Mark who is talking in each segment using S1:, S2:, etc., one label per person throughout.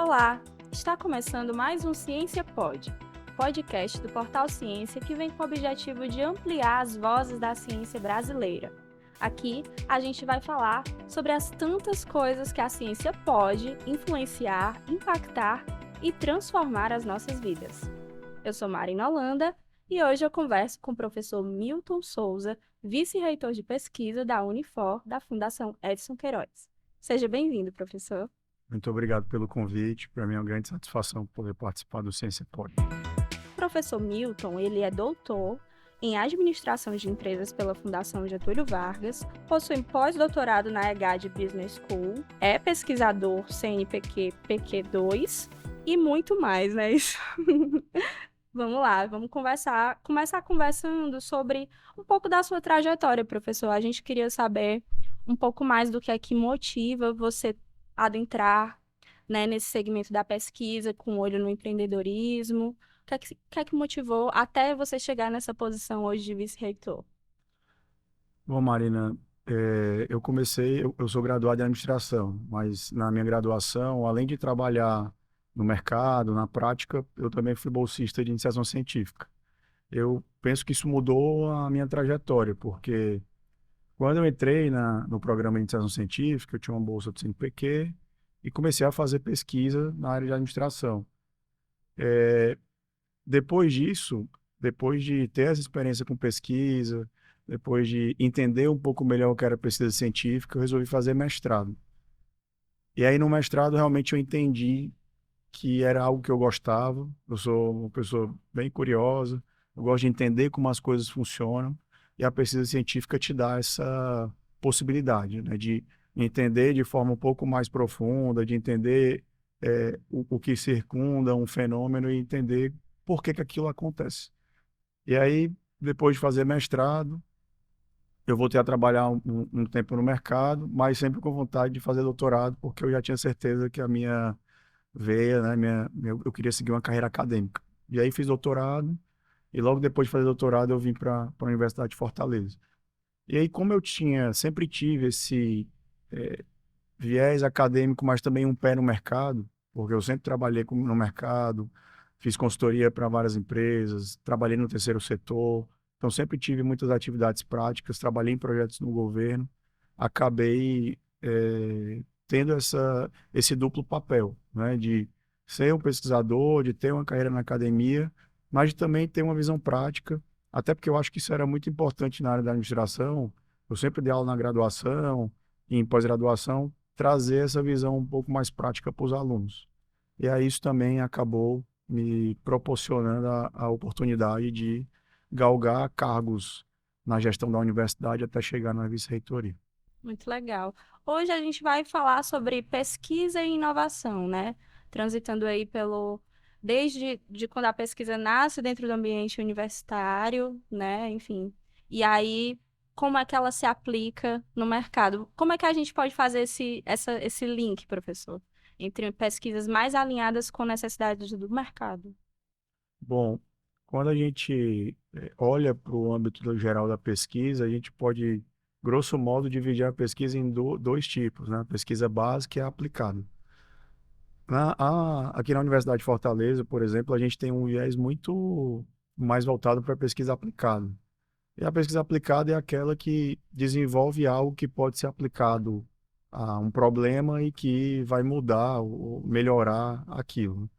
S1: Olá, está começando mais um Ciência Pod, podcast do Portal Ciência que vem com o objetivo de ampliar as vozes da ciência brasileira. Aqui a gente vai falar sobre as tantas coisas que a ciência pode influenciar, impactar e transformar as nossas vidas. Eu sou Marina Holanda e hoje eu converso com o professor Milton Souza, vice-reitor de pesquisa da Unifor, da Fundação Edson Queiroz. Seja bem-vindo, professor.
S2: Muito obrigado pelo convite. Para mim é uma grande satisfação poder participar do Ciência Pod.
S1: O professor Milton, ele é doutor em Administração de Empresas pela Fundação Getúlio Vargas, possui pós-doutorado na EGAD Business School, é pesquisador CNPq PQ2 e muito mais, né? Isso. Vamos lá, vamos começar conversando sobre um pouco da sua trajetória, professor. A gente queria saber um pouco mais do que é que motiva você adentrar, né, nesse segmento da pesquisa, com olho no empreendedorismo. O que é que motivou até você chegar nessa posição hoje de vice-reitor?
S2: Bom, Marina, eu sou graduado em administração, mas na minha graduação, além de trabalhar no mercado, na prática, eu também fui bolsista de iniciação científica. Eu penso que isso mudou a minha trajetória, porque quando eu entrei no programa de iniciação científica, eu tinha uma bolsa do CNPq e comecei a fazer pesquisa na área de administração. Depois disso, depois de ter essa experiência com pesquisa, depois de entender um pouco melhor o que era pesquisa científica, eu resolvi fazer mestrado. E aí no mestrado realmente eu entendi que era algo que eu gostava. Eu sou uma pessoa bem curiosa, eu gosto de entender como as coisas funcionam, e a pesquisa científica te dá essa possibilidade, né, de entender de forma um pouco mais profunda, de entender o que circunda um fenômeno e entender por que aquilo acontece. E aí, depois de fazer mestrado, eu voltei a trabalhar um tempo no mercado, mas sempre com vontade de fazer doutorado, porque eu já tinha certeza que a minha veia, né, eu queria seguir uma carreira acadêmica. E aí fiz doutorado, e logo depois de fazer doutorado eu vim para a Universidade de Fortaleza. E aí, como eu sempre tive esse viés acadêmico, mas também um pé no mercado, porque eu sempre trabalhei no mercado, fiz consultoria para várias empresas, trabalhei no terceiro setor, então sempre tive muitas atividades práticas, trabalhei em projetos no governo, acabei tendo esse duplo papel, né, de ser um pesquisador, de ter uma carreira na academia, mas de também ter uma visão prática, até porque eu acho que isso era muito importante na área da administração. Eu sempre dei aula na graduação, em pós-graduação, trazer essa visão um pouco mais prática para os alunos. E aí isso também acabou me proporcionando a oportunidade de galgar cargos na gestão da universidade até chegar na vice-reitoria.
S1: Muito legal. Hoje a gente vai falar sobre pesquisa e inovação, né? Transitando aí desde quando a pesquisa nasce dentro do ambiente universitário, né? Enfim. E aí, como é que ela se aplica no mercado? Como é que a gente pode fazer esse link, professor, entre pesquisas mais alinhadas com necessidades do mercado?
S2: Bom, quando a gente olha para o âmbito geral da pesquisa, a gente pode, grosso modo, dividir a pesquisa em dois tipos, né? A pesquisa básica e a aplicada. Aqui na Universidade de Fortaleza, por exemplo, a gente tem um viés muito mais voltado para a pesquisa aplicada. E a pesquisa aplicada é aquela que desenvolve algo que pode ser aplicado a um problema e que vai mudar ou melhorar aquilo.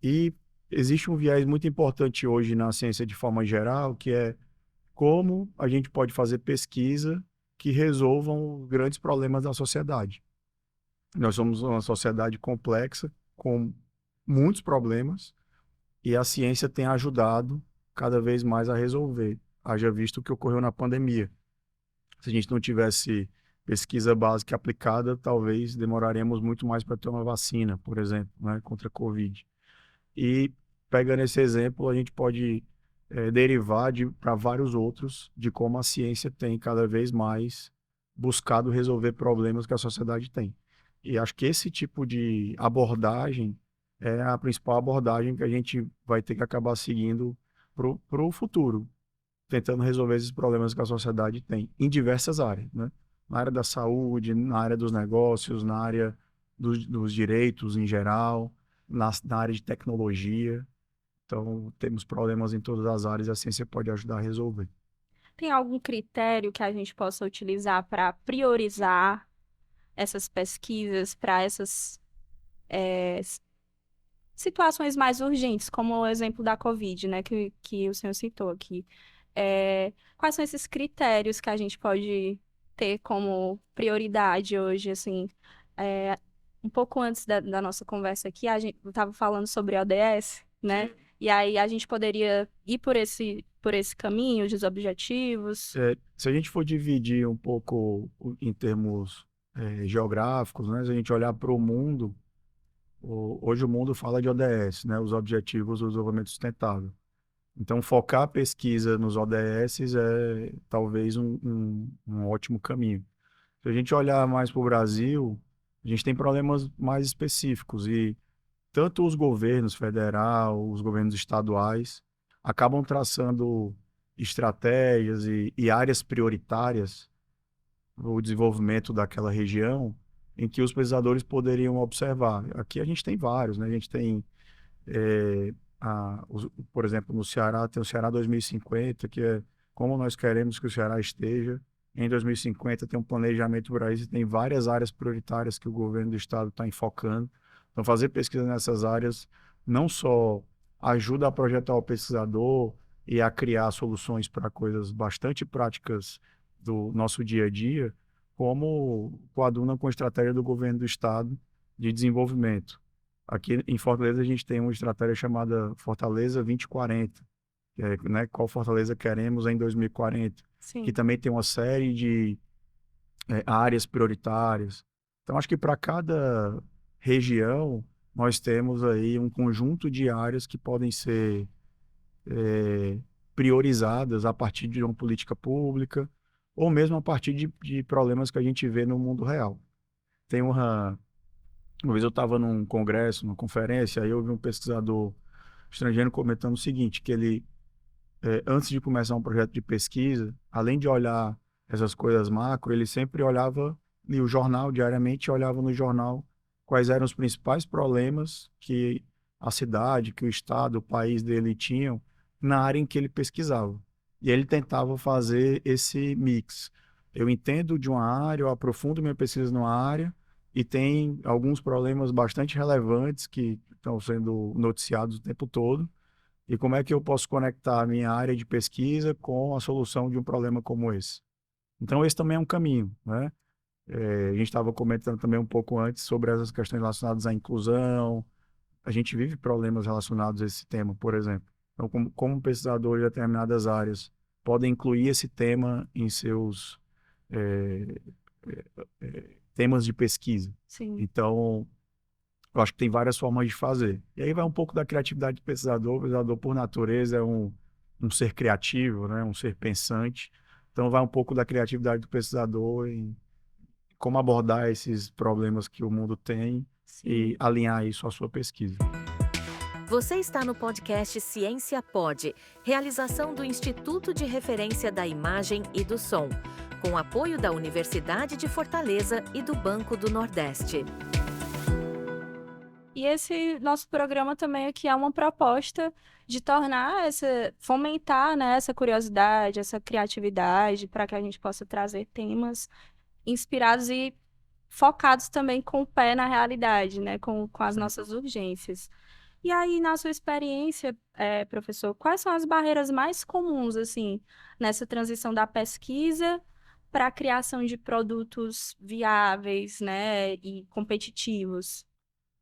S2: E existe um viés muito importante hoje na ciência de forma geral, que é como a gente pode fazer pesquisa que resolvam grandes problemas da sociedade. Nós somos uma sociedade complexa, com muitos problemas, e a ciência tem ajudado cada vez mais a resolver. Haja visto o que ocorreu na pandemia. Se a gente não tivesse pesquisa básica aplicada, talvez demoraremos muito mais para ter uma vacina, por exemplo, né, contra a Covid. E, pegando esse exemplo, a gente pode derivar para vários outros de como a ciência tem cada vez mais buscado resolver problemas que a sociedade tem. E acho que esse tipo de abordagem é a principal abordagem que a gente vai ter que acabar seguindo para o futuro, tentando resolver esses problemas que a sociedade tem em diversas áreas, né? Na área da saúde, na área dos negócios, na área dos direitos em geral, na área de tecnologia. Então, temos problemas em todas as áreas e a ciência pode ajudar a resolver.
S1: Tem algum critério que a gente possa utilizar para priorizar essas pesquisas para essas situações mais urgentes, como o exemplo da Covid, né, que o senhor citou aqui? Quais são esses critérios que a gente pode ter como prioridade hoje, assim? É, um pouco antes da nossa conversa aqui, a gente estava falando sobre ODS, né? E aí a gente poderia ir por esse caminho dos objetivos.
S2: Se a gente for dividir um pouco em termos geográficos, né, se a gente olhar para o mundo, hoje o mundo fala de ODS, né, os Objetivos do Desenvolvimento Sustentável. Então, focar a pesquisa nos ODS é talvez um ótimo caminho. Se a gente olhar mais para o Brasil, a gente tem problemas mais específicos e tanto os governos federal, os governos estaduais, acabam traçando estratégias e áreas prioritárias para o desenvolvimento daquela região em que os pesquisadores poderiam observar. Aqui a gente tem vários, né? A gente tem, por exemplo, no Ceará, tem o Ceará 2050, que é como nós queremos que o Ceará esteja. Em 2050 tem um planejamento para isso e tem várias áreas prioritárias que o governo do estado está enfocando. Então, fazer pesquisa nessas áreas não só ajuda a projetar o pesquisador e a criar soluções para coisas bastante práticas do nosso dia a dia, como coaduna com a estratégia do governo do estado de desenvolvimento. Aqui em Fortaleza a gente tem uma estratégia chamada Fortaleza 2040, que é, né, qual Fortaleza queremos em 2040, que
S1: Sim.
S2: também tem uma série de áreas prioritárias. Então, acho que para cada região nós temos aí um conjunto de áreas que podem ser priorizadas a partir de uma política pública ou mesmo a partir de problemas que a gente vê no mundo real. Tem uma vez eu estava num congresso, numa conferência, aí eu vi um pesquisador estrangeiro comentando o seguinte, que ele, antes de começar um projeto de pesquisa, além de olhar essas coisas macro, ele sempre olhava e o jornal, diariamente olhava no jornal quais eram os principais problemas que a cidade, que o estado, o país dele tinham na área em que ele pesquisava. E ele tentava fazer esse mix. Eu entendo de uma área, eu aprofundo minha pesquisa numa área, e tem alguns problemas bastante relevantes que estão sendo noticiados o tempo todo. E como é que eu posso conectar a minha área de pesquisa com a solução de um problema como esse? Então, esse também é um caminho, né? A gente estava comentando também um pouco antes sobre essas questões relacionadas à inclusão. A gente vive problemas relacionados a esse tema, por exemplo. Então, como pesquisador de determinadas áreas podem incluir esse tema em seus eh, temas de pesquisa.
S1: Sim.
S2: Então, eu acho que tem várias formas de fazer. E aí vai um pouco da criatividade do pesquisador. O pesquisador, por natureza, é um ser criativo, né? Um ser pensante. Então, vai um pouco da criatividade do pesquisador em como abordar esses problemas que o mundo tem e
S1: Sim.
S2: alinhar isso à sua pesquisa.
S3: Você está no podcast Ciência Pod, realização do Instituto de Referência da Imagem e do Som, com apoio da Universidade de Fortaleza e do Banco do Nordeste.
S1: E esse nosso programa também aqui é uma proposta de tornar fomentar, né, essa curiosidade, essa criatividade, para que a gente possa trazer temas inspirados e focados também com o pé na realidade, né, com as nossas urgências. E aí, na sua experiência, professor, quais são as barreiras mais comuns, assim, nessa transição da pesquisa para a criação de produtos viáveis, né, e competitivos?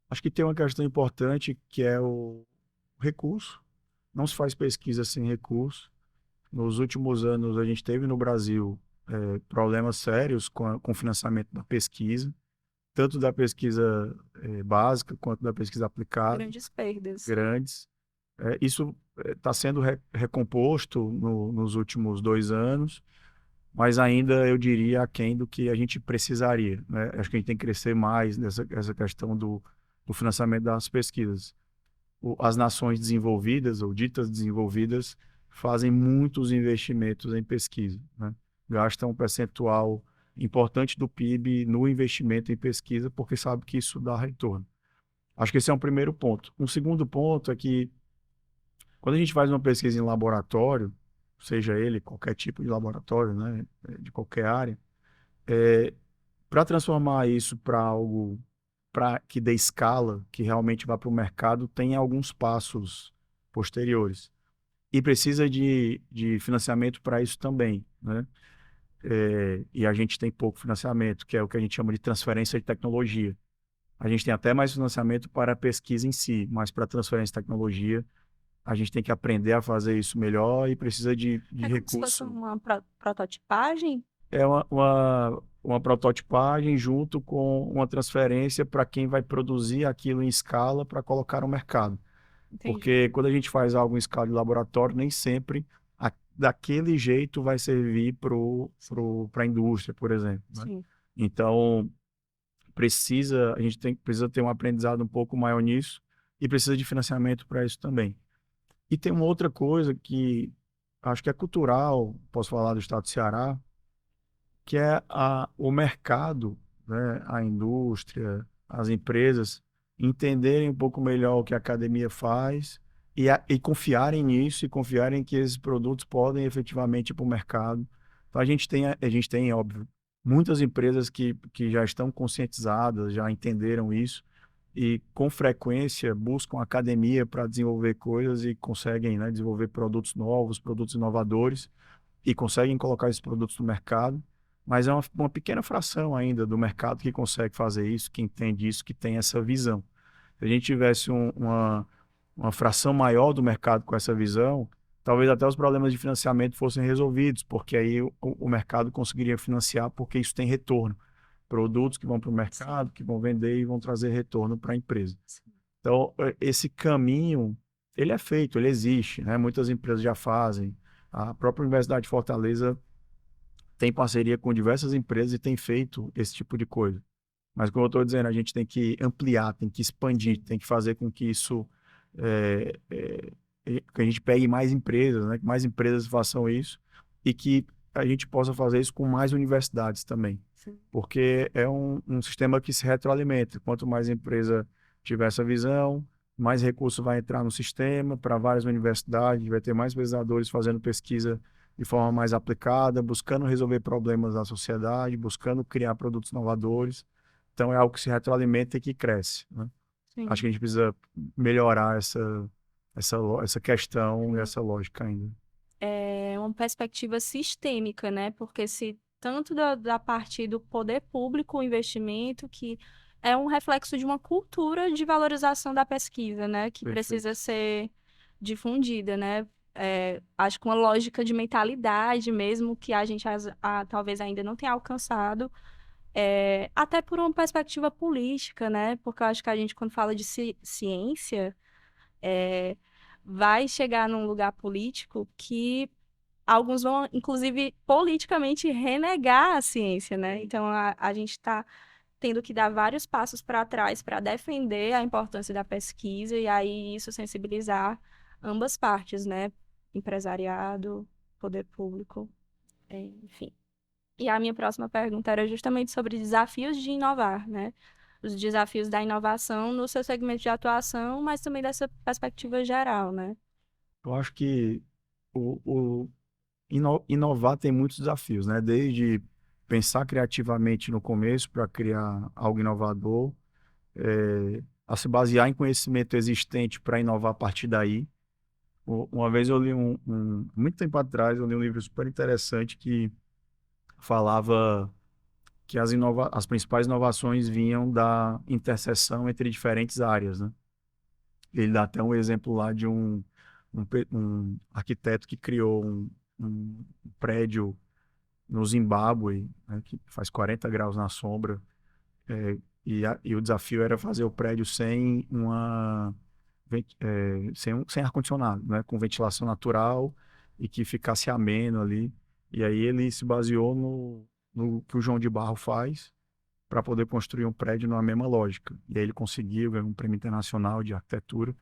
S2: Acho que tem uma questão importante que é o recurso. Não se faz pesquisa sem recurso. Nos últimos anos, a gente teve no Brasil problemas sérios com o financiamento da pesquisa, tanto da pesquisa básica quanto da pesquisa aplicada,
S1: Grandes perdas.
S2: grandes. Isso está sendo recomposto nos últimos 2 anos, mas ainda eu diria aquém do que a gente precisaria, né? Acho que a gente tem que crescer mais nessa essa questão do financiamento das pesquisas. As nações desenvolvidas ou ditas desenvolvidas fazem muitos investimentos em pesquisa, né? Gastam um percentual importante do PIB no investimento em pesquisa, porque sabe que isso dá retorno. Acho que esse é um primeiro ponto. Um segundo ponto é que quando a gente faz uma pesquisa em laboratório, seja ele qualquer tipo de laboratório, né, de qualquer área, para transformar isso para algo que dê escala, que realmente vá para o mercado, tem alguns passos posteriores. E precisa de financiamento para isso também, né? E a gente tem pouco financiamento, que é o que a gente chama de transferência de tecnologia. A gente tem até mais financiamento para a pesquisa em si, mas para transferência de tecnologia, a gente tem que aprender a fazer isso melhor e precisa de
S1: É como se fosse
S2: recurso.
S1: uma prototipagem?
S2: É uma prototipagem junto com uma transferência para quem vai produzir aquilo em escala para colocar no mercado.
S1: Entendi.
S2: Porque quando a gente faz algo em escala de laboratório, nem sempre daquele jeito vai servir para a indústria, por exemplo, né?
S1: Sim.
S2: Então, a gente precisa ter um aprendizado um pouco maior nisso e precisa de financiamento para isso também. E tem uma outra coisa que acho que é cultural, posso falar do estado do Ceará, que é o mercado, né, a indústria, as empresas entenderem um pouco melhor o que a academia faz e confiarem nisso e confiarem que esses produtos podem efetivamente ir para o mercado. Então a gente tem, óbvio, muitas empresas que já estão conscientizadas, já entenderam isso e com frequência buscam academia para desenvolver coisas e conseguem, né, desenvolver produtos novos, produtos inovadores e conseguem colocar esses produtos no mercado, mas é uma pequena fração ainda do mercado que consegue fazer isso, que entende isso, que tem essa visão. Se a gente tivesse uma fração maior do mercado com essa visão, talvez até os problemas de financiamento fossem resolvidos, porque aí o mercado conseguiria financiar, porque isso tem retorno. Produtos que vão para o mercado, que vão vender e vão trazer retorno para a empresa. Então, esse caminho, ele é feito, ele existe, né? Muitas empresas já fazem. A própria Universidade de Fortaleza tem parceria com diversas empresas e tem feito esse tipo de coisa. Mas, como eu estou dizendo, a gente tem que ampliar, tem que expandir, tem que fazer com que isso, que a gente pegue mais empresas, né? Que mais empresas façam isso e que a gente possa fazer isso com mais universidades também.
S1: Sim.
S2: Porque é um sistema que se retroalimenta. Quanto mais empresa tiver essa visão, mais recurso vai entrar no sistema para várias universidades, vai ter mais pesquisadores fazendo pesquisa de forma mais aplicada, buscando resolver problemas da sociedade, buscando criar produtos inovadores. Então, é algo que se retroalimenta e que cresce, né?
S1: Sim.
S2: Acho que a gente precisa melhorar essa questão e essa lógica ainda.
S1: É uma perspectiva sistêmica, né? Porque se tanto da parte do poder público, o investimento, que é um reflexo de uma cultura de valorização da pesquisa, né? Que precisa
S2: Perfeito.
S1: ser difundida, né? Acho que uma lógica de mentalidade mesmo que a gente talvez ainda não tenha alcançado, até por uma perspectiva política, né? Porque eu acho que a gente, quando fala de ciência, é, vai chegar num lugar político que alguns vão, inclusive, politicamente renegar a ciência, né? Então, a gente está tendo que dar vários passos para trás para defender a importância da pesquisa e aí isso sensibilizar ambas partes, né? Empresariado, poder público, enfim. E a minha próxima pergunta era justamente sobre desafios de inovar, né? Os desafios da inovação no seu segmento de atuação, mas também dessa perspectiva geral, né?
S2: Eu acho que inovar tem muitos desafios, né? Desde pensar criativamente no começo para criar algo inovador, a se basear em conhecimento existente para inovar a partir daí. Uma vez eu li muito tempo atrás, eu li um livro super interessante que falava que as principais inovações vinham da interseção entre diferentes áreas, né? Ele dá até um exemplo lá de um arquiteto que criou um prédio no Zimbábue, né, que faz 40 graus na sombra, e o desafio era fazer o prédio sem ar-condicionado, né, com ventilação natural e que ficasse ameno ali. E aí ele se baseou no que o João de Barro faz para poder construir um prédio numa mesma lógica. E aí ele conseguiu ganhar um prêmio internacional de arquitetura.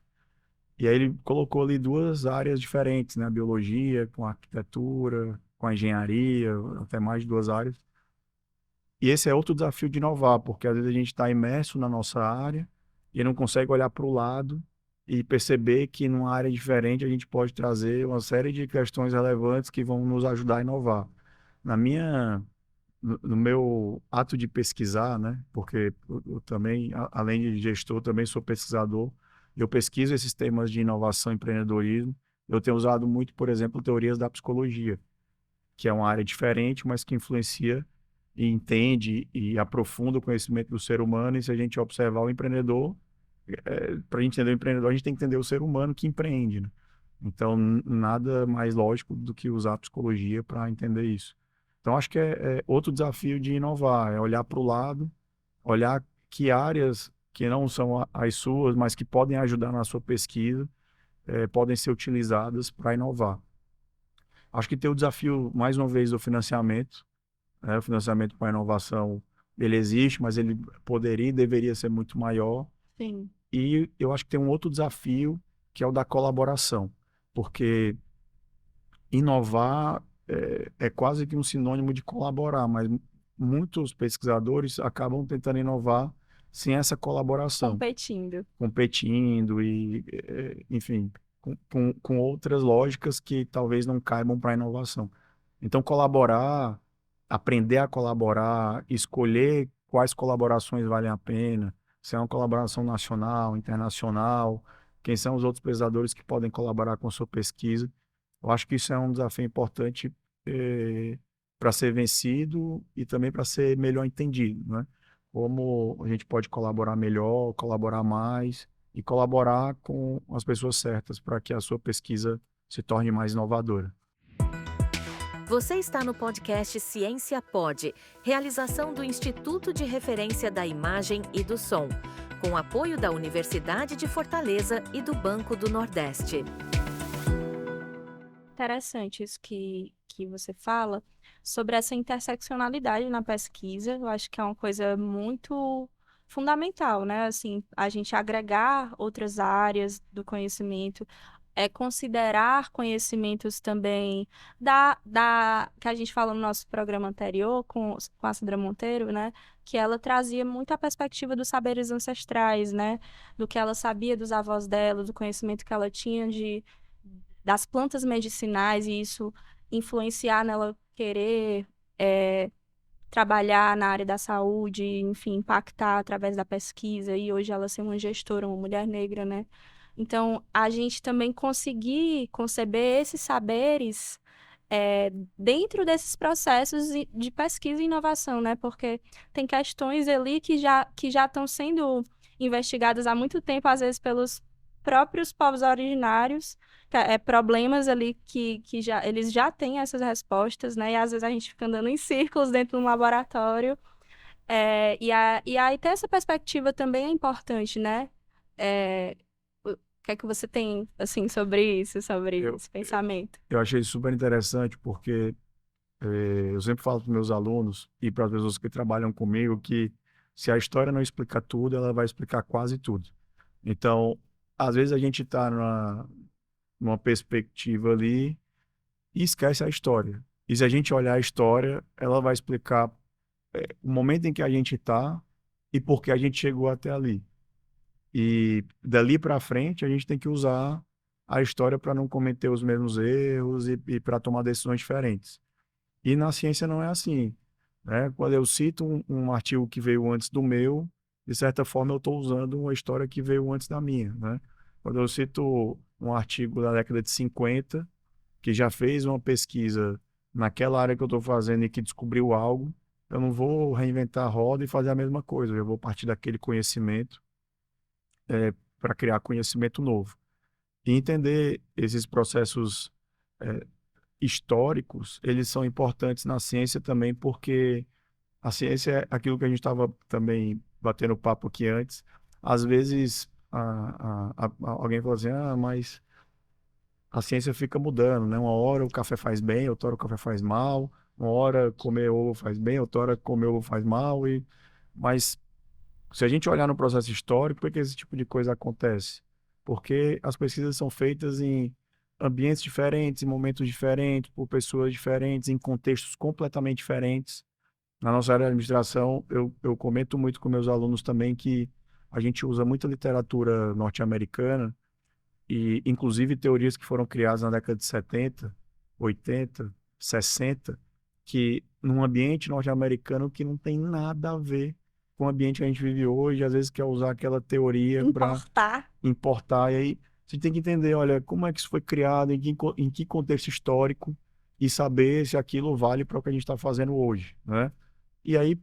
S2: E aí ele colocou ali duas áreas diferentes, né? A biologia com a arquitetura, com a engenharia, até mais de duas áreas. E esse é outro desafio de inovar, porque às vezes a gente está imerso na nossa área e não consegue olhar para o lado e perceber que numa área diferente a gente pode trazer uma série de questões relevantes que vão nos ajudar a inovar. Na minha, no meu ato de pesquisar, né? Porque eu também, além de gestor, também sou pesquisador. Eu pesquiso esses temas de inovação e empreendedorismo. Eu tenho usado muito, por exemplo, teorias da psicologia, que é uma área diferente, mas que influencia e entende e aprofunda o conhecimento do ser humano. E se a gente observar o empreendedor, para a gente entender o empreendedor, a gente tem que entender o ser humano que empreende, né? Então, nada mais lógico do que usar a psicologia para entender isso. Então, acho que é outro desafio de inovar, é olhar para o lado, olhar que áreas que não são as suas, mas que podem ajudar na sua pesquisa, podem ser utilizadas para inovar. Acho que tem o desafio, mais uma vez, do financiamento, né? O financiamento para inovação, ele existe, mas ele poderia e deveria ser muito maior.
S1: Sim.
S2: E eu acho que tem um outro desafio, que é o da colaboração, porque inovar é quase que um sinônimo de colaborar, mas muitos pesquisadores acabam tentando inovar sem essa colaboração,
S1: Competindo.
S2: competindo e, enfim, com outras lógicas que talvez não caibam para a inovação. Então, colaborar, aprender a colaborar, escolher quais colaborações valem a pena, se é uma colaboração nacional, internacional, quem são os outros pesquisadores que podem colaborar com a sua pesquisa. Eu acho que isso é um desafio importante para ser vencido e também para ser melhor entendido, né? Como a gente pode colaborar melhor, colaborar mais e colaborar com as pessoas certas para que a sua pesquisa se torne mais inovadora.
S3: Você está no podcast Ciência Pod, realização do Instituto de Referência da Imagem e do Som, com apoio da Universidade de Fortaleza e do Banco do Nordeste.
S1: Interessante isso que você fala sobre essa interseccionalidade na pesquisa. Eu acho que é uma coisa muito fundamental, né? Assim, a gente agregar outras áreas do conhecimento, considerar conhecimentos também que a gente falou no nosso programa anterior com a Sandra Monteiro, né? Que ela trazia muito a perspectiva dos saberes ancestrais, né? Do que ela sabia dos avós dela, do conhecimento que ela tinha das plantas medicinais e isso influenciar nela querer trabalhar na área da saúde, enfim, impactar através da pesquisa e hoje ela ser uma gestora, uma mulher negra, né? Então, a gente também conseguir conceber esses saberes dentro desses processos de pesquisa e inovação, né? Porque tem questões ali que já estão sendo investigadas há muito tempo, às vezes pelos próprios povos originários, problemas ali que eles já têm essas respostas, né? E às vezes a gente fica andando em círculos dentro de um laboratório. E aí ter essa perspectiva também é importante, né? O que é que você tem, assim, sobre isso, sobre
S2: Eu,
S1: esse pensamento?
S2: eu achei super interessante porque eu sempre falo para os meus alunos e para as pessoas que trabalham comigo que se a história não explica tudo, ela vai explicar quase tudo. Então, às vezes a gente está numa perspectiva ali e esquece a história. E se a gente olhar a história, ela vai explicar o momento em que a gente está e por que a gente chegou até ali. E dali para frente, a gente tem que usar a história para não cometer os mesmos erros e para tomar decisões diferentes. E na ciência não é assim, né? Quando eu cito um artigo que veio antes do meu, de certa forma eu estou usando uma história que veio antes da minha, né? Quando eu cito um artigo da década de 50, que já fez uma pesquisa naquela área que eu estou fazendo e que descobriu algo, eu não vou reinventar a roda e fazer a mesma coisa, eu vou partir daquele conhecimento para criar conhecimento novo. E entender esses processos é, históricos, eles são importantes na ciência também, porque a ciência é aquilo que a gente estava também batendo papo aqui antes. Às vezes, alguém fala assim, mas a ciência fica mudando, né? Uma hora o café faz bem, outra hora o café faz mal, uma hora comer ovo faz bem, outra hora comer ovo faz mal. Mas se a gente olhar no processo histórico, por que esse tipo de coisa acontece? Porque as pesquisas são feitas em ambientes diferentes, em momentos diferentes, por pessoas diferentes, em contextos completamente diferentes. Na nossa área de administração, eu comento muito com meus alunos também que a gente usa muita literatura norte-americana e, inclusive, teorias que foram criadas na década de 70, 80, 60, que num ambiente norte-americano que não tem nada a ver com o ambiente que a gente vive hoje, às vezes quer usar aquela teoria para
S1: Importar.
S2: importar, e aí você tem que entender, olha, como é que isso foi criado, em que contexto histórico, e saber se aquilo vale para o que a gente está fazendo hoje, né? E aí,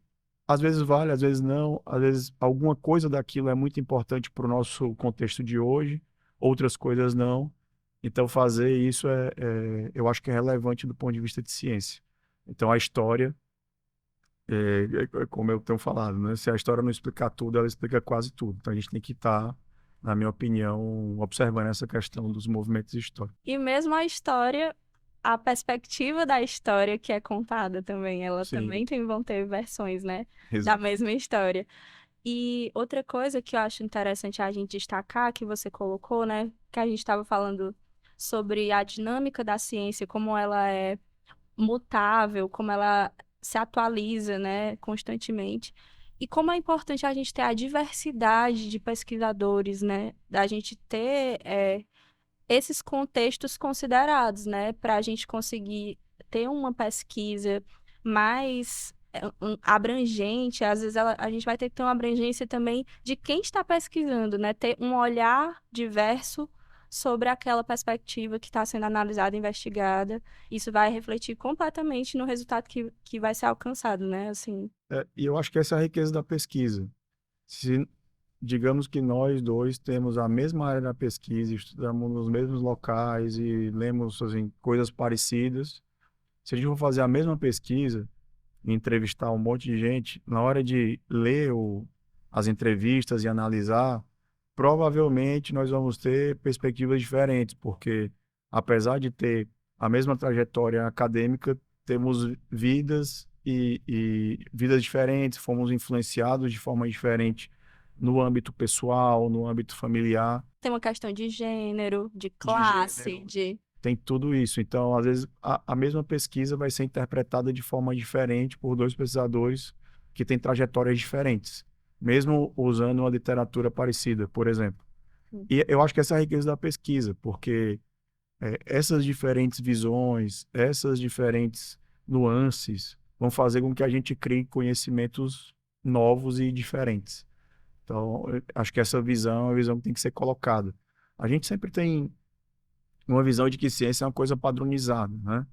S2: às vezes vale, às vezes não, às vezes alguma coisa daquilo é muito importante para o nosso contexto de hoje, outras coisas não. Então, fazer isso eu acho que é relevante do ponto de vista de ciência. Então, a história, como eu tenho falado, né? Se a história não explicar tudo, ela explica quase tudo. Então, a gente tem que estar, na minha opinião, observando essa questão dos movimentos históricos.
S1: E mesmo a história, a perspectiva da história que é contada também, ela
S2: Sim,
S1: também vão ter versões, né, da
S2: exato.
S1: mesma história. E outra coisa que eu acho interessante a gente destacar, que você colocou, né, que a gente estava falando sobre a dinâmica da ciência, como ela é mutável, como ela se atualiza, né, constantemente. E como é importante a gente ter a diversidade de pesquisadores, né, da gente ter esses contextos considerados, né, para a gente conseguir ter uma pesquisa mais abrangente. Às vezes a gente vai ter que ter uma abrangência também de quem está pesquisando, né, ter um olhar diverso sobre aquela perspectiva que está sendo analisada, investigada. Isso vai refletir completamente no resultado que vai ser alcançado, né, assim.
S2: E eu acho que essa é a riqueza da pesquisa. Se digamos que nós dois temos a mesma área da pesquisa, estudamos nos mesmos locais e lemos assim, coisas parecidas. Se a gente for fazer a mesma pesquisa e entrevistar um monte de gente, na hora de ler as entrevistas e analisar, provavelmente nós vamos ter perspectivas diferentes, porque apesar de ter a mesma trajetória acadêmica, temos vidas e vidas diferentes, fomos influenciados de forma diferente no âmbito pessoal, no âmbito familiar,
S1: Tem uma questão de gênero, de
S2: de
S1: classe,
S2: gênero,
S1: de...
S2: tem tudo isso. Então, às vezes, a mesma pesquisa vai ser interpretada de forma diferente por dois pesquisadores que têm trajetórias diferentes, mesmo usando uma literatura parecida, por exemplo. E eu acho que essa é a riqueza da pesquisa, porque essas diferentes visões, essas diferentes nuances vão fazer com que a gente crie conhecimentos novos e diferentes. Então, eu acho que essa visão é uma visão que tem que ser colocada. A gente sempre tem uma visão de que ciência é uma coisa padronizada, né?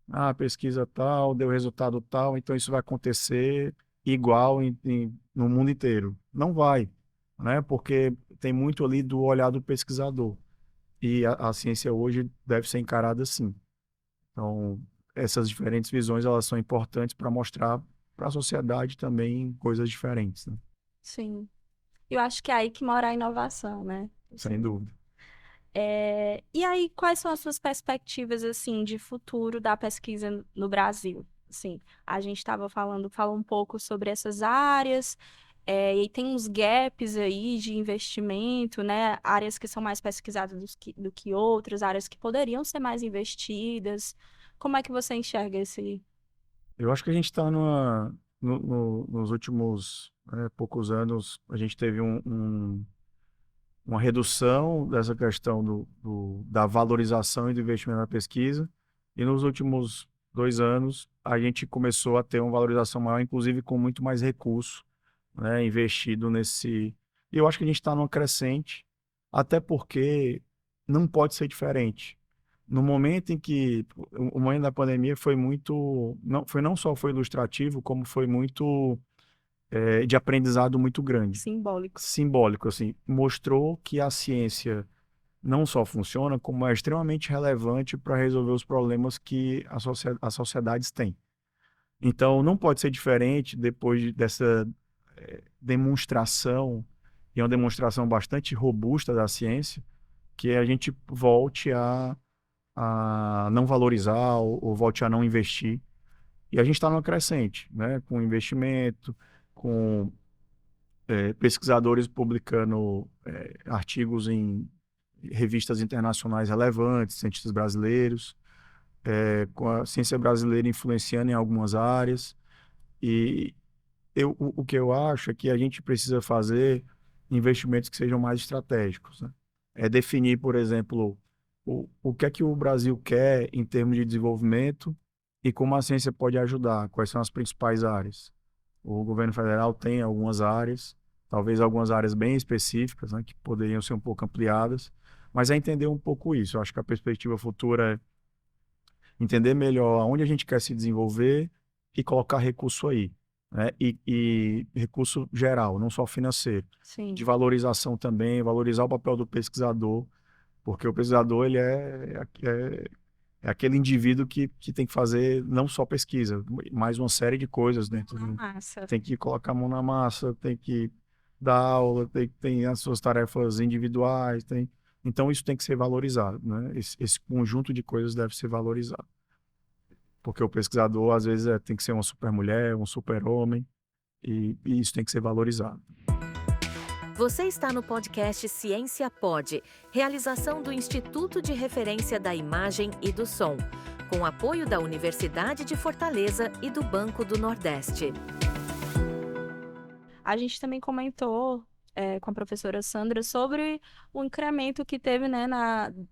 S2: Ah, pesquisa tal, deu resultado tal, então isso vai acontecer igual no mundo inteiro. Não vai, né? Porque tem muito ali do olhar do pesquisador. E a ciência hoje deve ser encarada assim. Então, essas diferentes visões, elas são importantes para mostrar para a sociedade também coisas diferentes, né?
S1: Sim. Eu acho que é aí que mora a inovação, né?
S2: Sem
S1: Assim,
S2: dúvida.
S1: e aí, quais são as suas perspectivas, assim, de futuro da pesquisa no Brasil? Assim, a gente estava falou um pouco sobre essas áreas, e tem uns gaps aí de investimento, né? Áreas que são mais pesquisadas do que outras, áreas que poderiam ser mais investidas. Como é que você enxerga esse...
S2: Eu acho que a gente está nos últimos poucos anos, a gente teve uma redução dessa questão da valorização e do investimento na pesquisa, e nos últimos 2 anos a gente começou a ter uma valorização maior, inclusive com muito mais recurso, né, investido nesse. E eu acho que a gente está numa crescente, até porque não pode ser diferente. No momento em que o momento da pandemia foi muito, não só foi ilustrativo, como foi muito de aprendizado muito grande,
S1: Simbólico.
S2: simbólico, assim, mostrou que a ciência não só funciona, como é extremamente relevante para resolver os problemas que as sociedades têm. Então, não pode ser diferente depois dessa demonstração, e é uma demonstração bastante robusta da ciência, que a gente volte a não valorizar ou volte a não investir. E a gente está numa crescente, né? Com investimento, com pesquisadores publicando artigos em revistas internacionais relevantes, cientistas brasileiros, com a ciência brasileira influenciando em algumas áreas. E o que eu acho é que a gente precisa fazer investimentos que sejam mais estratégicos, né? É definir, por exemplo, o que é que o Brasil quer em termos de desenvolvimento e como a ciência pode ajudar, quais são as principais áreas. O governo federal tem algumas áreas, talvez algumas áreas bem específicas, né, que poderiam ser um pouco ampliadas, mas é entender um pouco isso. Eu acho que a perspectiva futura é entender melhor onde a gente quer se desenvolver e colocar recurso aí, né? E recurso geral, não só financeiro, de
S1: Sim.
S2: valorização também, valorizar o papel do pesquisador, porque o pesquisador ele é aquele indivíduo que tem que fazer não só pesquisa, mas uma série de coisas dentro do,
S1: Massa.
S2: tem que colocar a mão na massa, tem que dar aula, tem as suas tarefas individuais, então isso tem que ser valorizado, né? Esse conjunto de coisas deve ser valorizado. Porque o pesquisador, às vezes, tem que ser uma super mulher, um super homem, e isso tem que ser valorizado.
S3: Você está no podcast Ciência Pode, realização do Instituto de Referência da Imagem e do Som, com apoio da Universidade de Fortaleza e do Banco do Nordeste.
S1: A gente também comentou com a professora Sandra sobre o incremento que teve, né,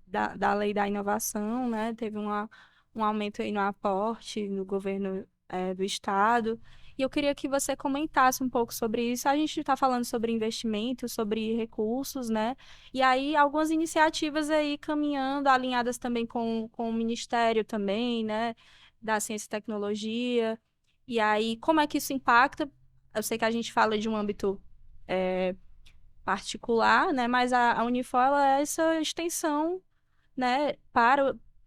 S1: da lei da inovação, né? Teve um aumento aí no aporte no governo do estado. E eu queria que você comentasse um pouco sobre isso. A gente está falando sobre investimento, sobre recursos, né? E aí algumas iniciativas aí caminhando, alinhadas também com o Ministério também, né? Da Ciência e Tecnologia. E aí, como é que isso impacta? Eu sei que a gente fala de um âmbito é, particular, né? Mas a Unifor, ela é essa extensão, né?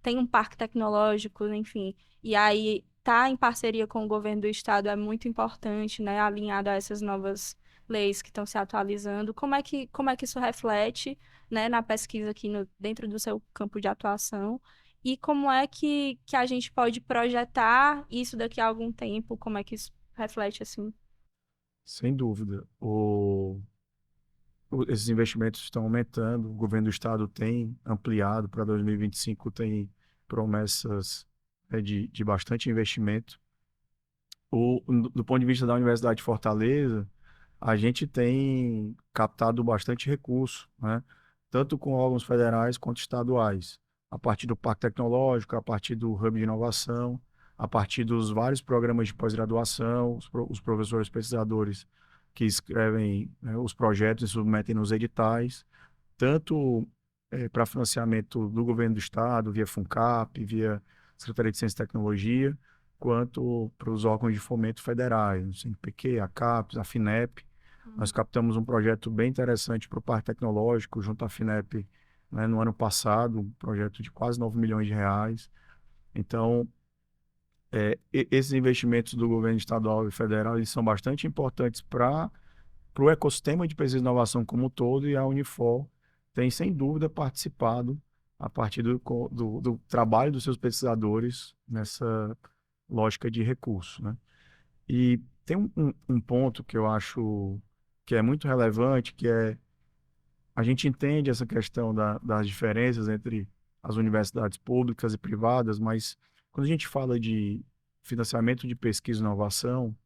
S1: Tem um parque tecnológico, enfim. E aí, tá em parceria com o governo do estado é muito importante, né? Alinhado a essas novas leis que estão se atualizando. Como é que isso reflete, né? Na pesquisa aqui dentro do seu campo de atuação? E como é que a gente pode projetar isso daqui a algum tempo? Como é que isso reflete, assim?
S2: Sem dúvida. Esses investimentos estão aumentando, o governo do estado tem ampliado para 2025, tem promessas, de bastante investimento. Do ponto de vista da Universidade de Fortaleza, a gente tem captado bastante recurso, né? Tanto com órgãos federais quanto estaduais, a partir do Parque Tecnológico, a partir do Hub de Inovação, a partir dos vários programas de pós-graduação, os professores pesquisadores que escrevem, né, os projetos e submetem nos editais, tanto para financiamento do governo do estado, via FUNCAP, via Secretaria de Ciência e Tecnologia, quanto para os órgãos de fomento federais, o CNPq, a CAPES, a FINEP. Nós captamos um projeto bem interessante para o Parque Tecnológico, junto à FINEP, né, no ano passado, um projeto de quase 9 milhões de reais. Então, esses investimentos do governo estadual e federal, eles são bastante importantes para o ecossistema de pesquisa e inovação como um todo, e a Unifor tem, sem dúvida, participado a partir do trabalho dos seus pesquisadores nessa lógica de recurso, né? E tem um ponto que eu acho que é muito relevante, que é a gente entende essa questão das diferenças entre as universidades públicas e privadas, mas quando a gente fala de financiamento de pesquisa e inovação,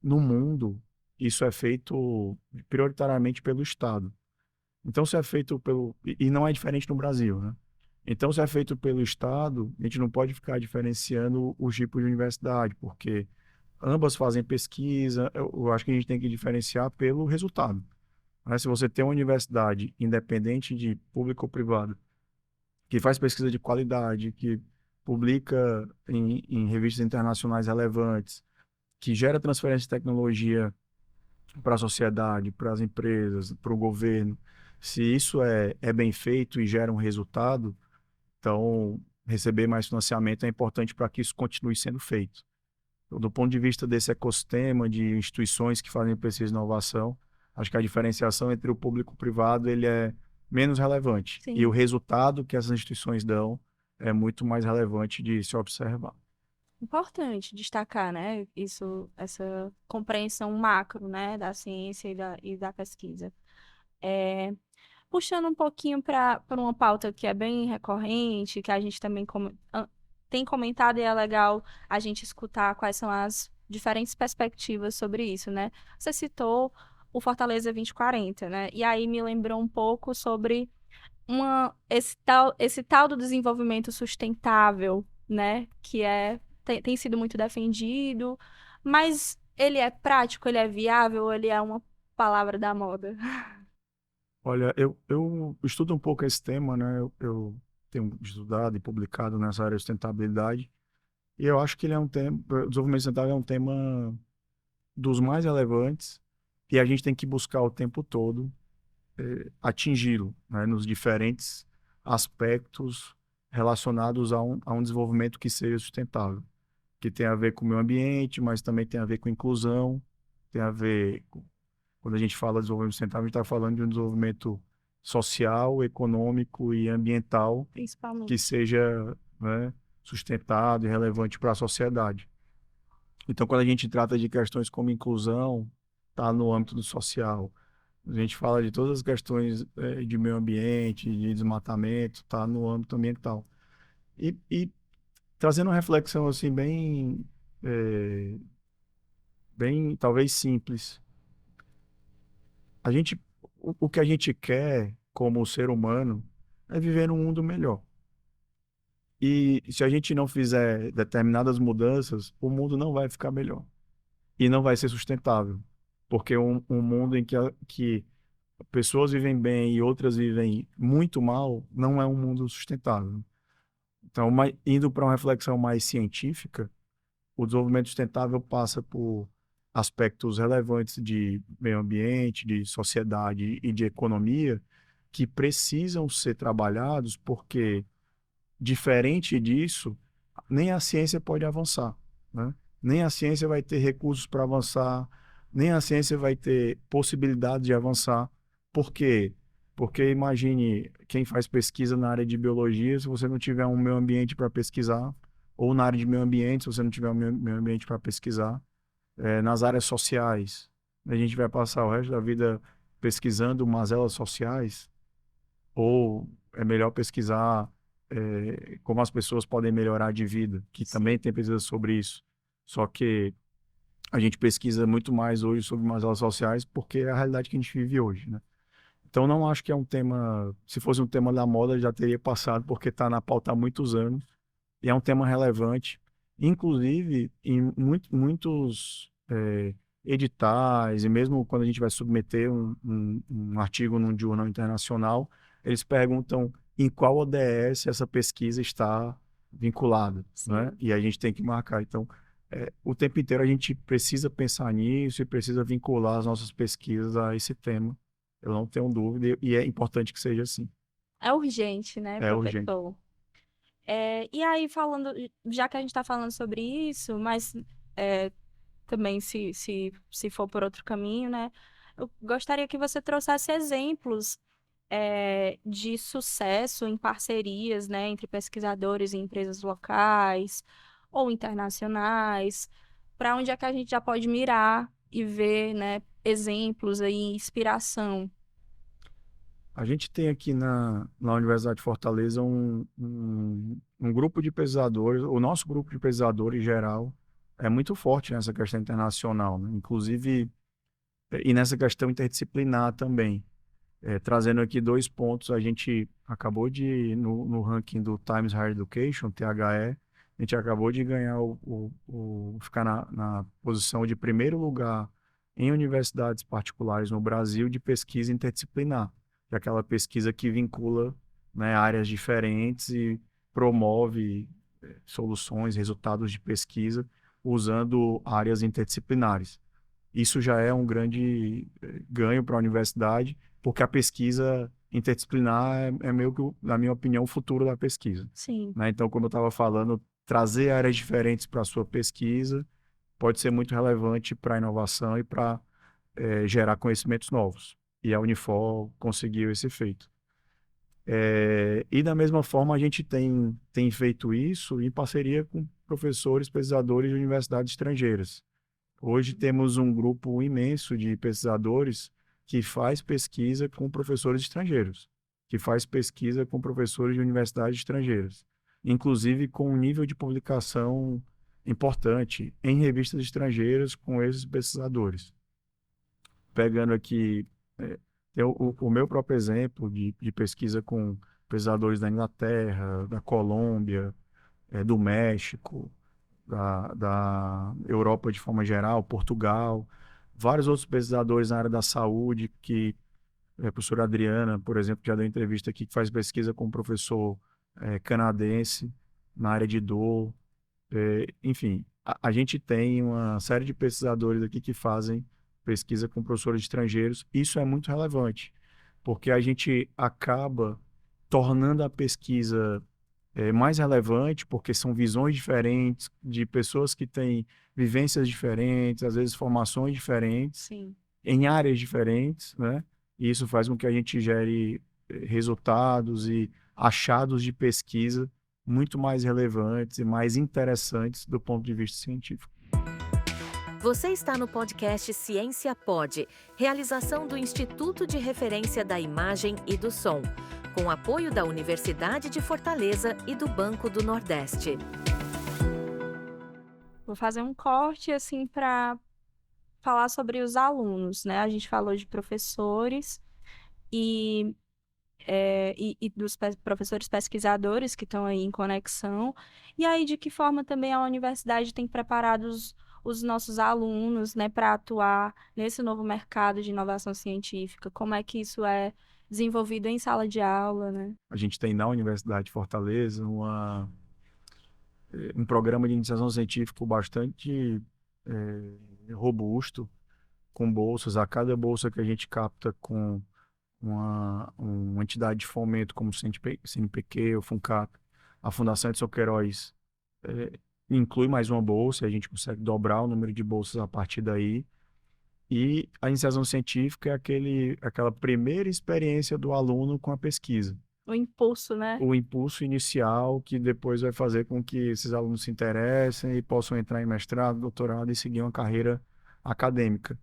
S2: no mundo, isso é feito prioritariamente pelo Estado. Então, se é feito e não é diferente no Brasil, né? Então, se é feito pelo Estado, a gente não pode ficar diferenciando os tipos de universidade, porque ambas fazem pesquisa. Eu acho que a gente tem que diferenciar pelo resultado, né? Se você tem uma universidade independente de público ou privado, que faz pesquisa de qualidade, que publica em revistas internacionais relevantes, que gera transferência de tecnologia para a sociedade, para as empresas, para o governo, se isso é bem feito e gera um resultado, então receber mais financiamento é importante para que isso continue sendo feito. Então, do ponto de vista desse ecossistema de instituições que fazem pesquisa e inovação, acho que a diferenciação entre o público e o privado ele é menos relevante. E o
S1: Sim.
S2: resultado que essas instituições dão é muito mais relevante de se observar.
S1: Importante destacar, né, essa compreensão macro, né, da ciência e da pesquisa. É, puxando um pouquinho para uma pauta que é bem recorrente, que a gente também tem comentado e é legal a gente escutar quais são as diferentes perspectivas sobre isso, né? Você citou o Fortaleza 2040, né? E aí me lembrou um pouco sobre esse tal do desenvolvimento sustentável, né? Que tem sido muito defendido, mas ele é prático, ele é viável, ou ele é uma palavra da moda?
S2: Olha, eu estudo um pouco esse tema, né? Eu tenho estudado e publicado nessa área de sustentabilidade, e eu acho que ele é um tema, o desenvolvimento sustentável é um tema dos mais relevantes, e a gente tem que buscar o tempo todo atingi-lo, né? Nos diferentes aspectos relacionados a um desenvolvimento que seja sustentável, que tem a ver com o meio ambiente, mas também tem a ver com inclusão, tem a ver quando a gente fala de desenvolvimento sustentável, a gente está falando de um desenvolvimento social, econômico e ambiental que
S1: Principalmente.
S2: seja, né, sustentado e relevante para a sociedade. Então, quando a gente trata de questões como inclusão, está no âmbito do social. A gente fala de todas as questões de meio ambiente, de desmatamento, está no âmbito ambiental. E trazendo uma reflexão assim eh, bem talvez simples. A gente, o que a gente quer como ser humano é viver num mundo melhor. E se a gente não fizer determinadas mudanças, o mundo não vai ficar melhor e não vai ser sustentável, porque um mundo em que pessoas vivem bem e outras vivem muito mal não é um mundo sustentável. Então, indo para uma reflexão mais científica, o desenvolvimento sustentável passa por aspectos relevantes de meio ambiente, de sociedade e de economia que precisam ser trabalhados porque, diferente disso, nem a ciência pode avançar, né? Nem a ciência vai ter recursos para avançar, nem a ciência vai ter possibilidade de avançar. Por quê? Porque imagine quem faz pesquisa na área de biologia, se você não tiver um meio ambiente para pesquisar, ou na área de meio ambiente, se você não tiver um meio ambiente para pesquisar, nas áreas sociais, a gente vai passar o resto da vida pesquisando mazelas sociais, ou é melhor pesquisar como as pessoas podem melhorar de vida, que também
S1: Sim.
S2: tem pesquisa sobre isso. Só que a gente pesquisa muito mais hoje sobre mazelas sociais porque é a realidade que a gente vive hoje, né? Então não acho que é um tema, se fosse um tema da moda já teria passado porque está na pauta há muitos anos e é um tema relevante, inclusive em muitos editais e mesmo quando a gente vai submeter um artigo num jornal internacional, eles perguntam em qual ODS essa pesquisa está vinculada, né?
S1: Sim.
S2: E a gente tem que marcar. Então, o tempo inteiro a gente precisa pensar nisso e precisa vincular as nossas pesquisas a esse tema. Eu não tenho dúvida e é importante que seja assim.
S1: É urgente, né,
S2: É urgente.
S1: professor? E aí, falando, já que a gente está falando sobre isso, mas é, também se for por outro caminho, né, eu gostaria que você trouxesse exemplos de sucesso em parcerias, né, entre pesquisadores e empresas locais ou internacionais, para onde é que a gente já pode mirar e ver, né, exemplos aí, inspiração.
S2: A gente tem aqui na Universidade de Fortaleza um grupo de pesquisadores, o nosso grupo de pesquisadores em geral é muito forte nessa questão internacional, né? Inclusive, e nessa questão interdisciplinar também. Trazendo aqui dois pontos, a gente acabou no ranking do Times Higher Education, THE, a gente acabou de ganhar ficar na posição de primeiro lugar em universidades particulares no Brasil de pesquisa interdisciplinar, que é aquela pesquisa que vincula, né, áreas diferentes e promove soluções, resultados de pesquisa usando áreas interdisciplinares. Isso já é um grande ganho para a universidade, porque a pesquisa interdisciplinar é meio que, na minha opinião, o futuro da pesquisa,
S1: Sim.
S2: né? Então, como eu estava falando, trazer áreas diferentes para a sua pesquisa pode ser muito relevante para a inovação e para gerar conhecimentos novos. E a Unifor conseguiu esse feito. E da mesma forma, a gente tem feito isso em parceria com professores, pesquisadores de universidades estrangeiras. Hoje temos um grupo imenso de pesquisadores que faz pesquisa com professores estrangeiros, que faz pesquisa com professores de universidades estrangeiras, inclusive com um nível de publicação importante em revistas estrangeiras com esses pesquisadores. Pegando aqui o meu próprio exemplo de pesquisa com pesquisadores da Inglaterra, da Colômbia, do México, da Europa de forma geral, Portugal, vários outros pesquisadores na área da saúde, que a professora Adriana, por exemplo, que já deu entrevista aqui, que faz pesquisa com um professor canadense na área de dor. Enfim, a gente tem uma série de pesquisadores aqui que fazem pesquisa com professores estrangeiros. Isso é muito relevante, porque a gente acaba tornando a pesquisa mais relevante, porque são visões diferentes, de pessoas que têm vivências diferentes, às vezes formações diferentes,
S1: Sim.
S2: em áreas diferentes, né? E isso faz com que a gente gere resultados e achados de pesquisa muito mais relevantes e mais interessantes do ponto de vista científico.
S3: Você está no podcast Ciência Pode, realização do Instituto de Referência da Imagem e do Som, com apoio da Universidade de Fortaleza e do Banco do Nordeste.
S1: Vou fazer um corte assim para falar sobre os alunos, né? A gente falou de professores e dos professores pesquisadores que estão aí em conexão, e aí de que forma também a universidade tem preparado os nossos alunos, né, para atuar nesse novo mercado de inovação científica, como é que isso é desenvolvido em sala de aula, né?
S2: A gente tem na Universidade de Fortaleza um programa de iniciação científica bastante robusto, com bolsas. A cada bolsa que a gente capta com uma entidade de fomento como o CNPq, o FUNCAP, a Fundação Edson Queiroz inclui mais uma bolsa, e a gente consegue dobrar o número de bolsas a partir daí. E a iniciação científica é aquela primeira experiência do aluno com a pesquisa.
S1: O impulso, né?
S2: O impulso inicial que depois vai fazer com que esses alunos se interessem e possam entrar em mestrado, doutorado e seguir uma carreira acadêmica.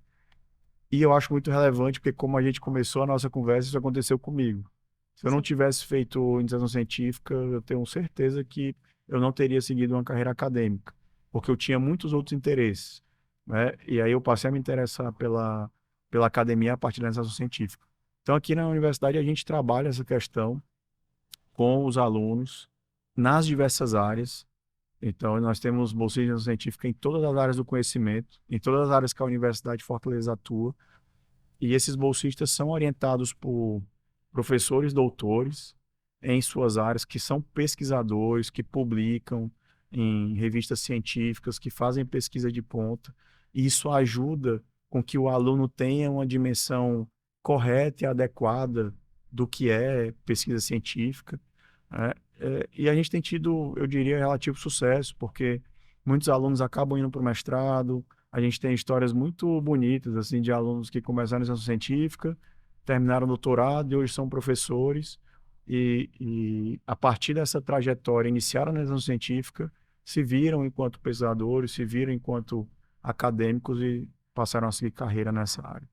S2: E eu acho muito relevante porque, como a gente começou a nossa conversa, isso aconteceu comigo. Se eu não tivesse feito iniciação científica, eu tenho certeza que eu não teria seguido uma carreira acadêmica, porque eu tinha muitos outros interesses, né? E aí eu passei a me interessar pela academia a partir da iniciação científica. Então, aqui na universidade, a gente trabalha essa questão com os alunos nas diversas áreas. Então, nós temos bolsistas de iniciação científica em todas as áreas do conhecimento, em todas as áreas que a Universidade de Fortaleza atua. E esses bolsistas são orientados por professores doutores em suas áreas, que são pesquisadores, que publicam em revistas científicas, que fazem pesquisa de ponta. E isso ajuda com que o aluno tenha uma dimensão correta e adequada do que é pesquisa científica, né? E a gente tem tido, eu diria, relativo sucesso, porque muitos alunos acabam indo para o mestrado. A gente tem histórias muito bonitas assim, de alunos que começaram em iniciação científica, terminaram o doutorado e hoje são professores. E a partir dessa trajetória, iniciaram na iniciação científica, se viram enquanto pesquisadores, se viram enquanto acadêmicos e passaram a seguir carreira nessa área.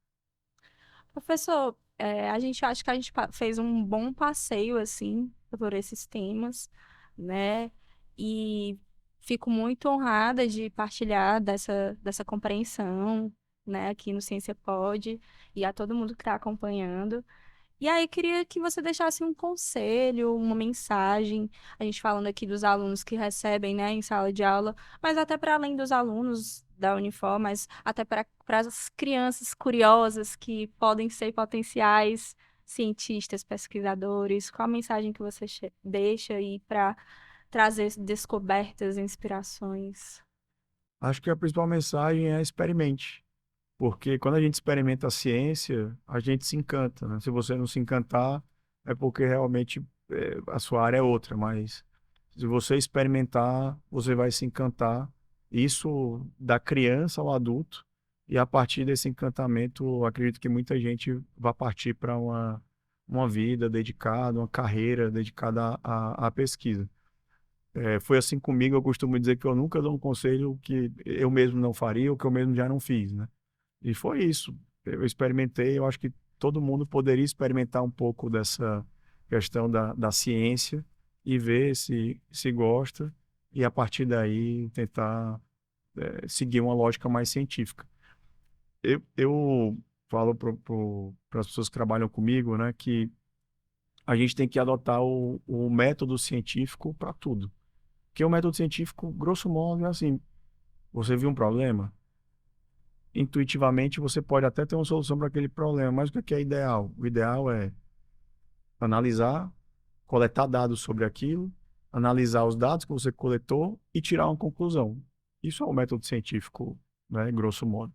S1: Professor, a gente acha que a gente fez um bom passeio, assim, por esses temas, né? E fico muito honrada de partilhar dessa compreensão, né, aqui no Ciência Pode, e a todo mundo que está acompanhando. E aí, queria que você deixasse um conselho, uma mensagem, a gente falando aqui dos alunos que recebem, né, em sala de aula, mas até para além dos alunos da Unifor, mas até para as crianças curiosas que podem ser potenciais cientistas, pesquisadores. Qual a mensagem que você deixa aí para trazer descobertas, inspirações?
S2: Acho que a principal mensagem é experimente, porque quando a gente experimenta a ciência, a gente se encanta, né? Se você não se encantar, é porque realmente a sua área é outra, mas se você experimentar, você vai se encantar. Isso da criança ao adulto, e a partir desse encantamento, eu acredito que muita gente vai partir para uma vida dedicada, uma carreira dedicada à pesquisa. Foi assim comigo. Eu costumo dizer que eu nunca dou um conselho que eu mesmo não faria ou que eu mesmo já não fiz, né? E foi isso. Eu experimentei. Eu acho que todo mundo poderia experimentar um pouco dessa questão da ciência e ver se gosta e a partir daí tentar seguir uma lógica mais científica. Eu falo para as pessoas que trabalham comigo, né, que a gente tem que adotar o método científico para tudo. Porque o método científico, grosso modo, é assim: você viu um problema, intuitivamente você pode até ter uma solução para aquele problema, mas o que é ideal? O ideal é analisar, coletar dados sobre aquilo, analisar os dados que você coletou e tirar uma conclusão. Isso é o método científico, né, grosso modo.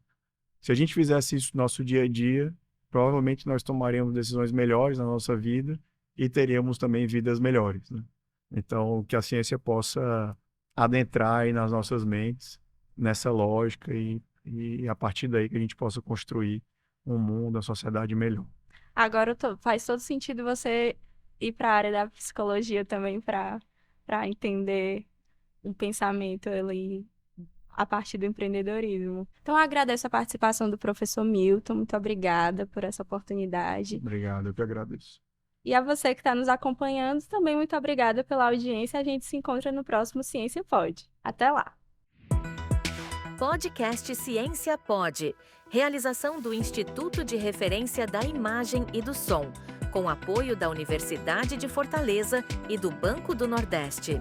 S2: Se a gente fizesse isso no nosso dia a dia, provavelmente nós tomaríamos decisões melhores na nossa vida e teríamos também vidas melhores, né? Então, que a ciência possa adentrar aí nas nossas mentes, nessa lógica e a partir daí que a gente possa construir um mundo, uma sociedade melhor.
S1: Agora faz todo sentido você ir para a área da psicologia também para entender o pensamento ali a partir do empreendedorismo. Então, eu agradeço a participação do professor Milton. Muito obrigada por essa oportunidade.
S2: Obrigado, eu que agradeço.
S1: E a você que está nos acompanhando, também muito obrigada pela audiência. A gente se encontra no próximo Ciência Pode. Até lá!
S3: Podcast Ciência Pode. Realização do Instituto de Referência da Imagem e do Som, com apoio da Universidade de Fortaleza e do Banco do Nordeste.